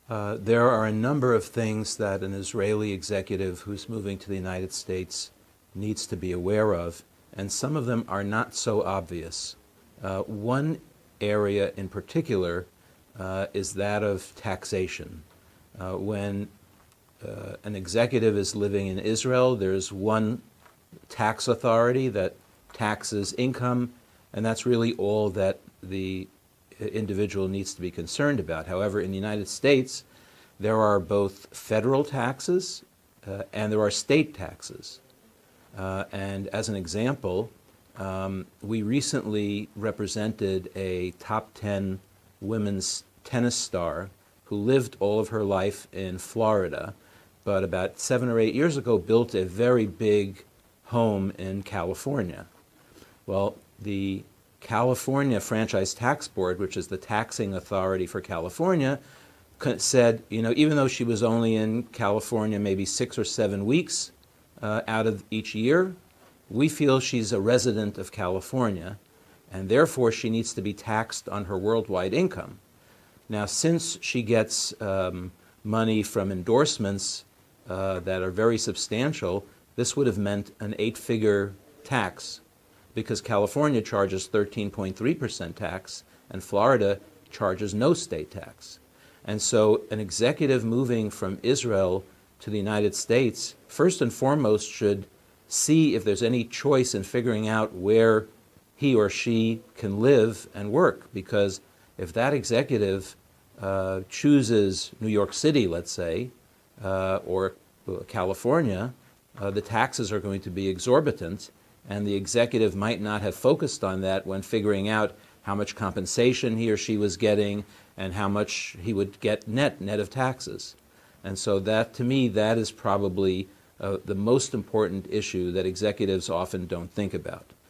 There are a number of things that an Israeli executive who's moving to the United States needs to be aware of, and some of them are not so obvious. One area in particular is that of taxation. When an executive is living in Israel, there's one tax authority that taxes income, and that's really all that the individual needs to be concerned about. However, in the United States, there are both federal taxes and there are state taxes. And as an example, we recently represented a top 10 women's tennis star who lived all of her life in Florida, but about 7 or 8 years ago built a very big home in California. Well, the California Franchise Tax Board, which is the taxing authority for California, said, even though she was only in California maybe 6 or 7 weeks out of each year, we feel she's a resident of California, and therefore she needs to be taxed on her worldwide income. Now, since she gets money from endorsements that are very substantial, this would have meant an 8-figure tax, because California charges 13.3% tax and Florida charges no state tax. And so an executive moving from Israel to the United States, first and foremost, should see if there's any choice in figuring out where he or she can live and work, because if that executive chooses New York City, let's say, or California, the taxes are going to be exorbitant, and the executive might not have focused on that when figuring out how much compensation he or she was getting and how much he would get net of taxes. And so that, to me, that is probably the most important issue that executives often don't think about.